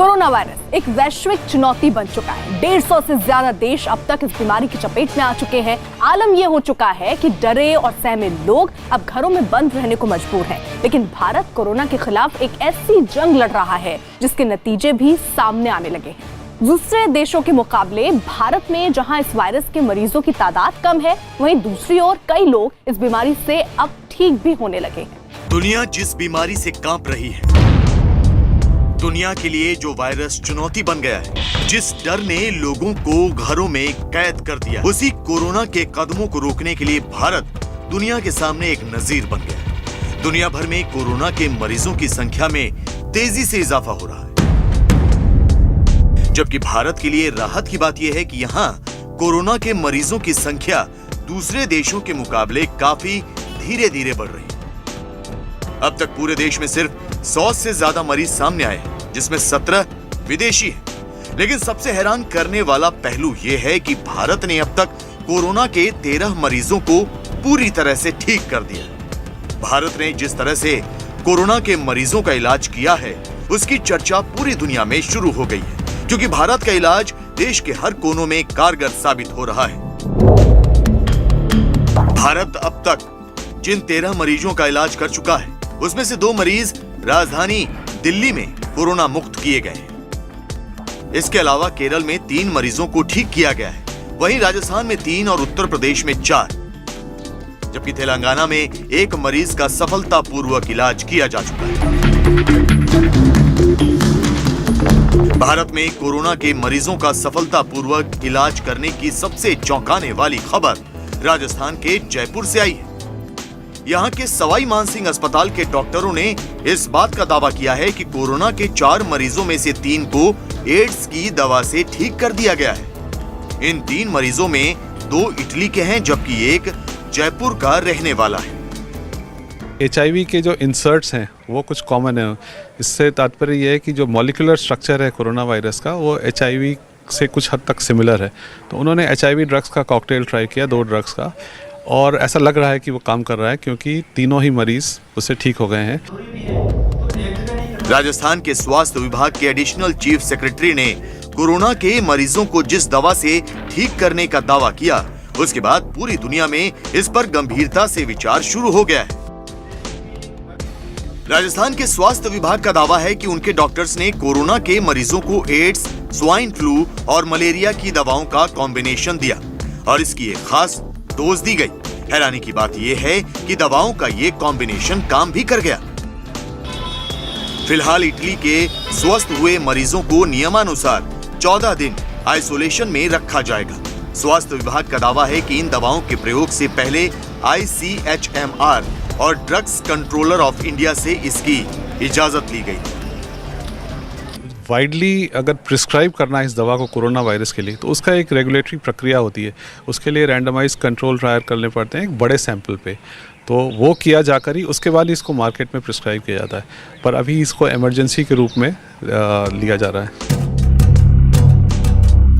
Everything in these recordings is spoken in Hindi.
कोरोना वायरस एक वैश्विक चुनौती बन चुका है। 150 से ज्यादा देश अब तक इस बीमारी की चपेट में आ चुके हैं। आलम यह हो चुका है कि डरे और सहमे लोग अब घरों में बंद रहने को मजबूर हैं। लेकिन भारत कोरोना के खिलाफ एक ऐसी जंग लड़ रहा है जिसके नतीजे भी सामने आने लगे हैं। दूसरे देशों के मुकाबले भारत में जहां इस वायरस के मरीजों की तादाद कम है, वहीं दूसरी ओर कई लोग इस बीमारी से अब ठीक भी होने लगे हैं। दुनिया जिस बीमारी से कांप रही है, दुनिया के लिए जो वायरस चुनौती बन गया है, जिस डर ने लोगों को घरों में कैद कर दिया, उसी कोरोना के कदमों को रोकने के लिए भारत दुनिया के सामने एक नजीर बन गया है। दुनिया भर में कोरोना के मरीजों की संख्या में तेजी से इजाफा हो रहा है, जबकि भारत के लिए राहत की बात यह है कि यहाँ कोरोना के मरीजों की संख्या दूसरे देशों के मुकाबले काफी धीरे धीरे बढ़ रही है। अब तक पूरे देश में सिर्फ 100 से ज्यादा मरीज सामने आए, जिसमें 17 विदेशी हैं। लेकिन सबसे हैरान करने वाला पहलू यह है कि भारत ने अब तक कोरोना के 13 मरीजों को पूरी तरह से ठीक कर दिया। भारत ने जिस तरह से कोरोना के मरीजों का इलाज किया है, उसकी चर्चा पूरी दुनिया में शुरू हो गई है, क्योंकि भारत का इलाज देश के हर कोनों में कारगर साबित हो रहा है। भारत अब तक जिन 13 मरीजों का इलाज कर चुका है, उसमें से 2 मरीज राजधानी दिल्ली में कोरोना मुक्त किए गए हैं। इसके अलावा केरल में 3 मरीजों को ठीक किया गया है, वहीं राजस्थान में 3 और उत्तर प्रदेश में 4, जबकि तेलंगाना में 1 मरीज का सफलतापूर्वक इलाज किया जा चुका है। भारत में कोरोना के मरीजों का सफलतापूर्वक इलाज करने की सबसे चौंकाने वाली खबर राजस्थान के जयपुर से आई है। यहाँ के सवाई मानसिंह अस्पताल के डॉक्टरों ने इस बात का दावा किया है कि कोरोना के 4 मरीजों में से 3 को एड्स की दवा से ठीक कर दिया गया है। इन 3 मरीजों में 2 इटली के हैं, जबकि 1 जयपुर का रहने वाला है। HIV के जो इंसर्ट्स हैं वो कुछ कॉमन है। इससे तात्पर्य यह है कि जो मॉलिक्यूलर स्ट्रक्चर है कोरोना वायरस का, वो HIV से कुछ हद तक सिमिलर है। तो उन्होंने HIV ड्रग्स का कॉकटेल ट्राई किया, 2 ड्रग्स का, और ऐसा लग रहा है कि वो काम कर रहा है, क्योंकि तीनों ही मरीज उससे ठीक हो गए हैं। राजस्थान के स्वास्थ्य विभाग के एडिशनल चीफ सेक्रेटरी ने कोरोना के मरीजों को जिस दवा से ठीक करने का दावा किया, उसके बाद पूरी दुनिया में इस पर गंभीरता से विचार शुरू हो गया है। राजस्थान के स्वास्थ्य विभाग का दावा है कि उनके डॉक्टर्स ने कोरोना के मरीजों को एड्स, स्वाइन फ्लू और मलेरिया की दवाओं का कॉम्बिनेशन दिया और इसकी एक खास डोज दी गई। हैरानी की बात यह है कि दवाओं का ये कॉम्बिनेशन काम भी कर गया। फिलहाल इटली के स्वस्थ हुए मरीजों को नियमानुसार 14 दिन आइसोलेशन में रखा जाएगा। स्वास्थ्य विभाग का दावा है कि इन दवाओं के प्रयोग से पहले ICHMR और ड्रग्स कंट्रोलर ऑफ इंडिया से इसकी इजाजत ली गई। वाइडली अगर प्रिस्क्राइब करना है इस दवा को कोरोना वायरस के लिए, तो उसका एक रेगुलेटरी प्रक्रिया होती है। उसके लिए रैंडमाइज कंट्रोल ट्रायल करने पड़ते हैं एक बड़े सैंपल पे, तो वो किया जाकर ही उसके बाद इसको मार्केट में प्रिस्क्राइब किया जाता है। पर अभी इसको इमरजेंसी के रूप में लिया जा रहा है।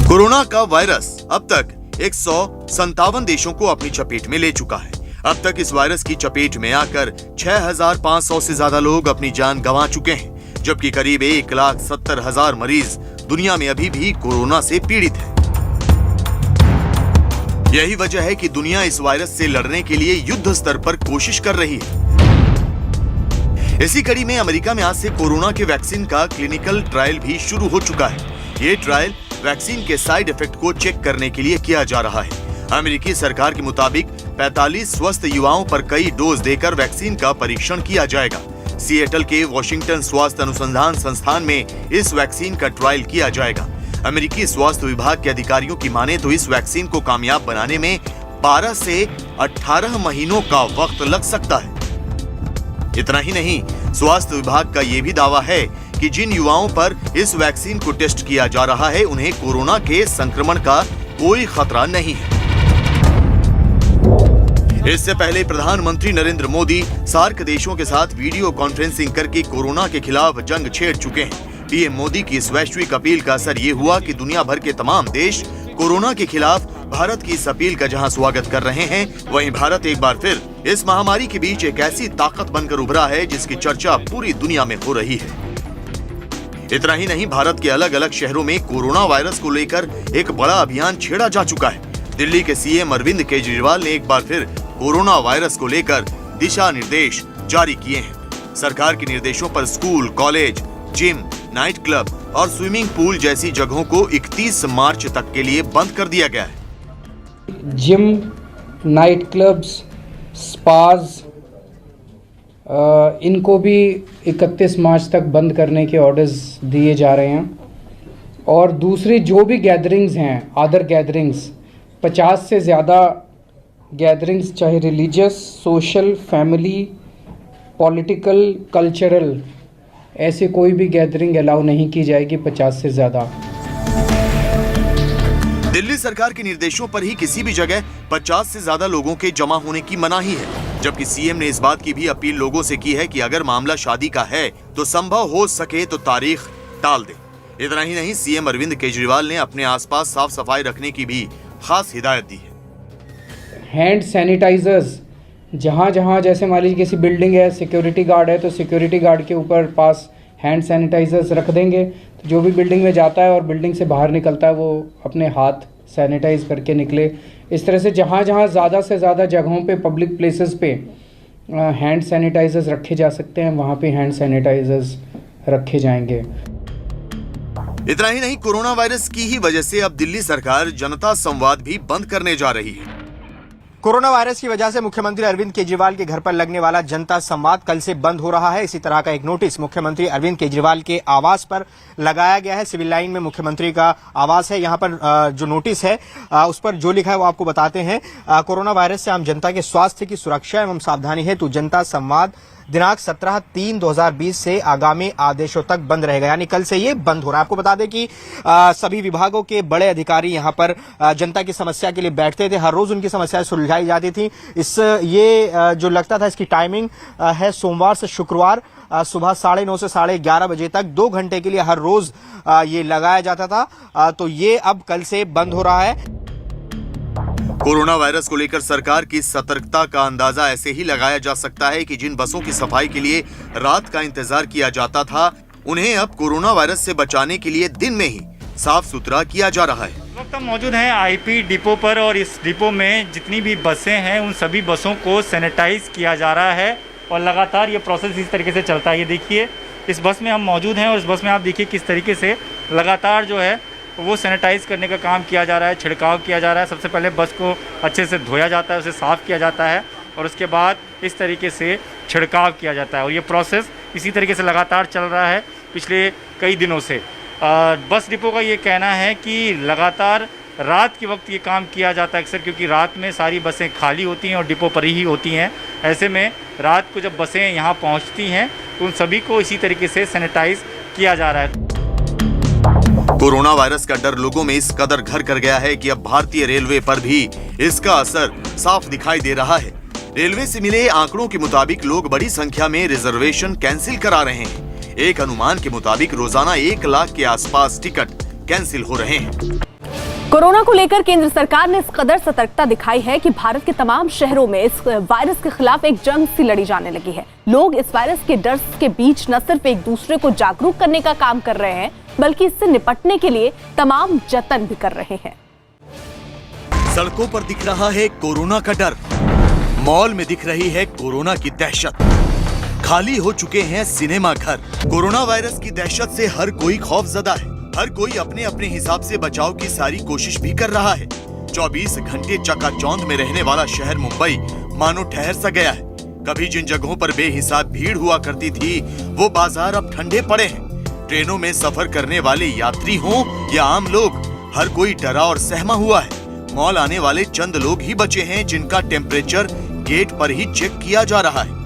कोरोना का वायरस अब तक 157 देशों को अपनी चपेट में ले चुका है। अब तक इस वायरस की चपेट में आकर 6500 से ज्यादा लोग अपनी जान गंवा चुके हैं, जबकि करीब 1,70,000 मरीज दुनिया में अभी भी कोरोना से पीड़ित हैं। यही वजह है कि दुनिया इस वायरस से लड़ने के लिए युद्ध स्तर पर कोशिश कर रही है। इसी कड़ी में अमेरिका में आज से कोरोना के वैक्सीन का क्लिनिकल ट्रायल भी शुरू हो चुका है। ये ट्रायल वैक्सीन के साइड इफेक्ट को चेक करने के लिए किया जा रहा है। अमेरिकी सरकार के मुताबिक 45 स्वस्थ युवाओं पर कई डोज देकर वैक्सीन का परीक्षण किया जाएगा। सिएटल के वॉशिंगटन स्वास्थ्य अनुसंधान संस्थान में इस वैक्सीन का ट्रायल किया जाएगा। अमेरिकी स्वास्थ्य विभाग के अधिकारियों की माने तो इस वैक्सीन को कामयाब बनाने में 12 से 18 महीनों का वक्त लग सकता है। इतना ही नहीं, स्वास्थ्य विभाग का यह भी दावा है कि जिन युवाओं पर इस वैक्सीन को टेस्ट किया जा रहा है, उन्हें कोरोना के संक्रमण का कोई खतरा नहीं है। इससे पहले प्रधानमंत्री नरेंद्र मोदी सार्क देशों के साथ वीडियो कॉन्फ्रेंसिंग करके कोरोना के खिलाफ जंग छेड़ चुके हैं। पीएम मोदी की इस वैश्विक अपील का असर ये हुआ कि दुनिया भर के तमाम देश कोरोना के खिलाफ भारत की इस अपील का जहां स्वागत कर रहे हैं, वहीं भारत एक बार फिर इस महामारी के बीच एक ऐसी ताकत बनकर उभरा है जिसकी चर्चा पूरी दुनिया में हो रही है। इतना ही नहीं, भारत के अलग अलग शहरों में कोरोना वायरस को लेकर एक बड़ा अभियान छेड़ा जा चुका है। दिल्ली के सीएम अरविंद केजरीवाल ने एक बार फिर कोरोना वायरस को लेकर दिशा निर्देश जारी किए हैं। सरकार के निर्देशों पर school, college, gym, night club और स्विमिंग पूल जैसी जगहों को 31 मार्च तक के लिए बंद कर दिया गया है। जिम, नाइट क्लब्स, स्पाज, इनको भी 31 मार्च तक बंद करने के ऑर्डर्स दिए जा रहे हैं। और दूसरी जो भी गैदरिंग्स हैं, अदर गैदरिंग्स, 50 से ज़्यादा गैदरिंग्स, चाहे religious, social, family, political, cultural, ऐसे कोई भी गैदरिंग अलाउ नहीं की जाएगी 50 से ज़्यादा। दिल्ली सरकार के निर्देशों पर ही किसी भी जगह 50 से ज्यादा लोगों के जमा होने की मनाही है, जबकि सीएम ने इस बात की भी अपील लोगों से की है कि अगर मामला शादी का है तो संभव हो सके तो तारीख टाल दे। इतना ही नहीं, सीएम अरविंद केजरीवाल ने अपने आसपास साफ सफाई रखने की भी खास हिदायत दी है। हैंड सैनिटाइजर्स जहाँ जहाँ, जैसे मान लीजिए किसी बिल्डिंग है, सिक्योरिटी गार्ड है, तो सिक्योरिटी गार्ड के ऊपर पास हैंड सैनिटाइजर्स रख देंगे, तो जो भी बिल्डिंग में जाता है और बिल्डिंग से बाहर निकलता है वो अपने हाथ सैनिटाइज करके निकले। इस तरह से जहाँ जहाँ ज़्यादा से ज़्यादा जगहों पे, पब्लिक प्लेसेस पे हैंड सैनिटाइजर्स रखे जा सकते हैं, वहाँ पे हैंड सैनिटाइजर्स रखे जाएंगे। इतना ही नहीं, कोरोना वायरस की ही वजह से अब दिल्ली सरकार जनता संवाद भी बंद करने जा रही है। कोरोना वायरस की वजह से मुख्यमंत्री अरविंद केजरीवाल के घर पर लगने वाला जनता संवाद कल से बंद हो रहा है। इसी तरह का एक नोटिस मुख्यमंत्री अरविंद केजरीवाल के आवास पर लगाया गया है। सिविल लाइन में मुख्यमंत्री का आवास है। यहाँ पर जो नोटिस है उस पर जो लिखा है वो आपको बताते हैं। कोरोना वायरस से आम जनता के स्वास्थ्य की सुरक्षा एवं सावधानी हेतु जनता संवाद दिनांक 17/3/2020 से आगामी आदेशों तक बंद रहेगा, यानी कल से ये बंद हो रहा है। आपको बता दें कि सभी विभागों के बड़े अधिकारी यहाँ पर जनता की समस्या के लिए बैठते थे। हर रोज उनकी समस्याएं सुलझाई जाती थी। ये जो लगता था, इसकी टाइमिंग है सोमवार से शुक्रवार सुबह 9:30 से 11:30 बजे तक 2 घंटे के लिए हर रोज ये लगाया जाता था। तो ये अब कल से बंद हो रहा है। कोरोना वायरस को लेकर सरकार की सतर्कता का अंदाजा ऐसे ही लगाया जा सकता है कि जिन बसों की सफाई के लिए रात का इंतजार किया जाता था, उन्हें अब कोरोना वायरस से बचाने के लिए दिन में ही साफ सुथरा किया जा रहा है। इस वक्त हम मौजूद हैं आईपी डिपो पर और इस डिपो में जितनी भी बसें हैं उन सभी बसों को सैनिटाइज किया जा रहा है और लगातार ये प्रोसेस इस तरीके से चलता है। ये देखिए, इस बस में हम मौजूद हैं और इस बस में आप देखिए किस तरीके से लगातार जो है वो सैनिटाइज़ करने का काम किया जा रहा है, छिड़काव किया जा रहा है। सबसे पहले बस को अच्छे से धोया जाता है, उसे साफ़ किया जाता है और उसके बाद इस तरीके से छिड़काव किया जाता है और ये प्रोसेस इसी तरीके से लगातार चल रहा है पिछले कई दिनों से। बस डिपो का ये कहना है कि लगातार रात के वक्त ये काम किया जाता है अक्सर, क्योंकि रात में सारी बसें खाली होती हैं और डिपो पर ही होती हैं। ऐसे में रात को जब बसें यहाँ पहुँचती हैं तो उन सभी को इसी तरीके से सैनिटाइज़ किया जा रहा है। कोरोना वायरस का डर लोगों में इस कदर घर कर गया है कि अब भारतीय रेलवे पर भी इसका असर साफ दिखाई दे रहा है। रेलवे से मिले आंकड़ों के मुताबिक लोग बड़ी संख्या में रिजर्वेशन कैंसिल करा रहे हैं। एक अनुमान के मुताबिक रोजाना 1 लाख के आसपास टिकट कैंसिल हो रहे हैं। कोरोना को लेकर केंद्र सरकार ने इस कदर सतर्कता दिखाई है कि भारत के तमाम शहरों में इस वायरस के खिलाफ एक जंग सी लड़ी जाने लगी है। लोग इस वायरस के डर के बीच न सिर्फ एक दूसरे को जागरूक करने का काम कर रहे हैं, बल्कि इससे निपटने के लिए तमाम जतन भी कर रहे हैं। सड़कों पर दिख रहा है कोरोना का डर, मॉल में दिख रही है कोरोना की दहशत, खाली हो चुके हैं सिनेमा घर। कोरोना वायरस की दहशत से हर कोई खौफजदा है। हर कोई अपने अपने हिसाब से बचाव की सारी कोशिश भी कर रहा है। 24 घंटे चकाचौंध में रहने वाला शहर मुंबई मानो ठहर सा गया है। कभी जिन जगहों पर बेहिसाब भीड़ हुआ करती थी, वो बाजार अब ठंडे पड़े हैं। ट्रेनों में सफर करने वाले यात्री हों या आम लोग, हर कोई डरा और सहमा हुआ है। मॉल आने वाले चंद लोग ही बचे हैं जिनका टेम्परेचर गेट पर ही चेक किया जा रहा है।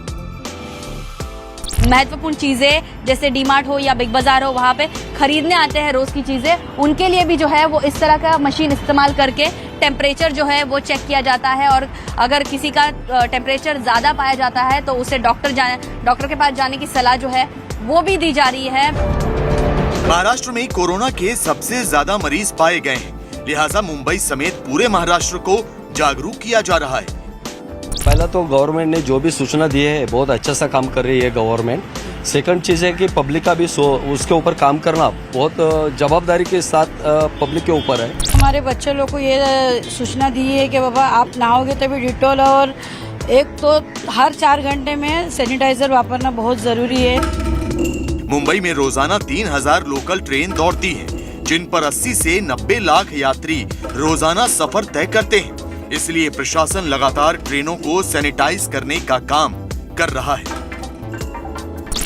महत्वपूर्ण चीजें जैसे डीमार्ट हो या बिग बाजार हो, वहाँ पे खरीदने आते हैं रोज की चीजें, उनके लिए भी जो है वो इस तरह का मशीन इस्तेमाल करके टेम्परेचर जो है वो चेक किया जाता है और अगर किसी का टेम्परेचर ज्यादा पाया जाता है तो उसे डॉक्टर के पास जाने की सलाह जो है वो भी दी जा रही है। महाराष्ट्र में कोरोना के सबसे ज्यादा मरीज पाए गए हैं, लिहाजा मुंबई समेत पूरे महाराष्ट्र को जागरूक किया जा रहा है। पहला तो गवर्नमेंट ने जो भी सूचना दी है बहुत अच्छा सा काम कर रही है गवर्नमेंट। सेकंड चीज़ है कि पब्लिक का भी उसके ऊपर काम करना बहुत जवाबदारी के साथ पब्लिक के ऊपर है। हमारे बच्चे लोग को ये सूचना दी है कि बाबा आप नहाओगे तभी डिटॉल और एक तो हर 4 घंटे में सैनिटाइजर वापरना बहुत ज़रूरी है। मुंबई में रोजाना 3000 लोकल ट्रेन दौड़ती हैं, जिन पर 80 से 90 लाख यात्री रोजाना सफर तय करते हैं। इसलिए प्रशासन लगातार ट्रेनों को सैनिटाइज करने का काम कर रहा है।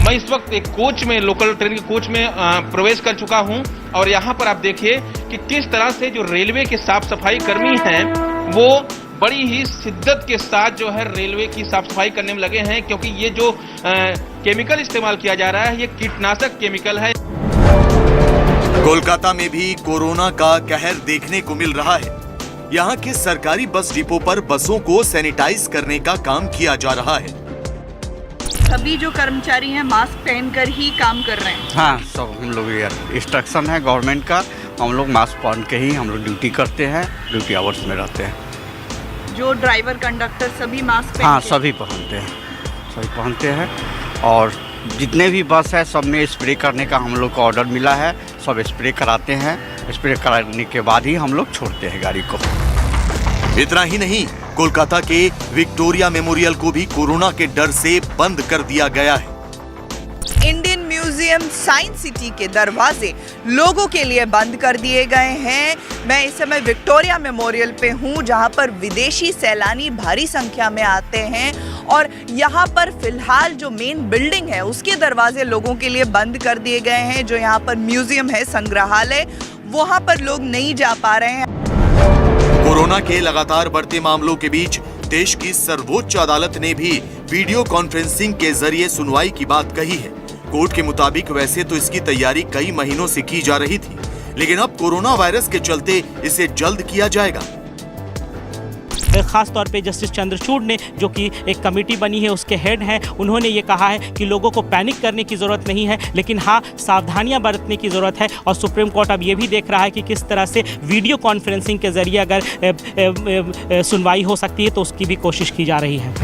मैं इस वक्त एक कोच में, लोकल ट्रेन के कोच में प्रवेश कर चुका हूं और यहां पर आप देखिए कि किस तरह से जो रेलवे के साफ सफाई कर्मी हैं वो बड़ी ही शिद्दत के साथ जो है रेलवे की साफ सफाई करने में लगे हैं, क्योंकि ये जो केमिकल इस्तेमाल किया जा रहा है ये कीटनाशक केमिकल है। कोलकाता में भी कोरोना का कहर देखने को मिल रहा है। यहाँ के सरकारी बस डिपो पर बसों को सैनिटाइज करने का काम किया जा रहा है। सभी जो कर्मचारी हैं मास्क पहनकर ही काम कर रहे हैं। हाँ, सब हम लोग इंस्ट्रक्शन है गवर्नमेंट का, हम लोग मास्क पहन के ही हम लोग ड्यूटी करते हैं, ड्यूटी आवर्स में रहते हैं। जो ड्राइवर कंडक्टर सभी मास्क पहनते हैं? हाँ, सभी पहनते हैं और जितने भी बस है सब में स्प्रे करने का हम लोग को ऑर्डर मिला है, सब स्प्रे कराते हैं। स्प्रे कराने के बाद ही हम लोग छोड़ते हैं गाड़ी को। इतना ही नहीं, कोलकाता के विक्टोरिया मेमोरियल को भी कोरोना के डर से बंद कर दिया गया है। इंडियन म्यूजियम साइंस सिटी के दरवाजे लोगों के लिए बंद कर दिए गए हैं। मैं इस समय विक्टोरिया मेमोरियल पे हूँ, जहाँ पर विदेशी सैलानी भारी संख्या में आते हैं और यहाँ पर फिलहाल जो मेन बिल्डिंग है उसके दरवाजे लोगों के लिए बंद कर दिए गए हैं। जो यहाँ पर म्यूजियम है, संग्रहालय, वहाँ पर लोग नहीं जा पा रहे हैं। कोरोना के लगातार बढ़ते मामलों के बीच देश की सर्वोच्च अदालत ने भी वीडियो कॉन्फ्रेंसिंग के जरिए सुनवाई की बात कही है। कोर्ट के मुताबिक वैसे तो इसकी तैयारी कई महीनों से की जा रही थी, लेकिन अब कोरोना वायरस के चलते इसे जल्द किया जाएगा। खास तौर पे जस्टिस चंद्रचूड़ ने, जो कि एक कमेटी बनी है उसके हेड हैं, उन्होंने ये कहा है कि लोगों को पैनिक करने की ज़रूरत नहीं है, लेकिन हाँ सावधानियां बरतने की ज़रूरत है। और सुप्रीम कोर्ट अब ये भी देख रहा है कि किस तरह से वीडियो कॉन्फ्रेंसिंग के ज़रिए अगर सुनवाई हो सकती है तो उसकी भी कोशिश की जा रही है।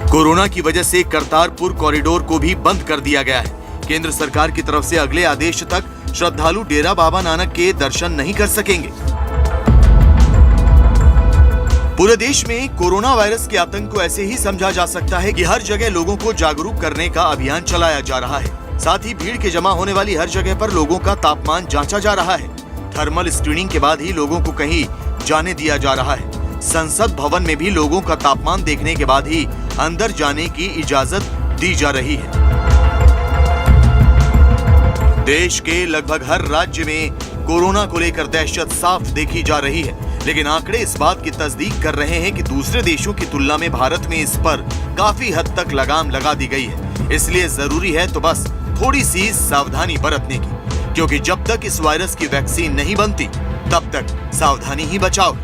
कोरोना की वजह से करतारपुर कॉरिडोर को भी बंद कर दिया गया है। केंद्र सरकार की तरफ से अगले आदेश तक श्रद्धालु डेरा बाबा नानक के दर्शन नहीं कर सकेंगे। पूरे देश में कोरोना वायरस के आतंक को ऐसे ही समझा जा सकता है कि हर जगह लोगों को जागरूक करने का अभियान चलाया जा रहा है। साथ ही भीड़ के जमा होने वाली हर जगह पर लोगों का तापमान जांचा जा रहा है। थर्मल स्क्रीनिंग के बाद ही लोगों को कहीं जाने दिया जा रहा है। संसद भवन में भी लोगों का तापमान देखने के बाद ही अंदर जाने की इजाजत दी जा रही है। देश के लगभग हर राज्य में कोरोना को लेकर दहशत साफ देखी जा रही है, लेकिन आंकड़े इस बात की तस्दीक कर रहे हैं कि दूसरे देशों की तुलना में भारत में इस पर काफी हद तक लगाम लगा दी गई है। इसलिए जरूरी है तो बस थोड़ी सी सावधानी बरतने की, क्योंकि जब तक इस वायरस की वैक्सीन नहीं बनती तब तक सावधानी ही बचाओ।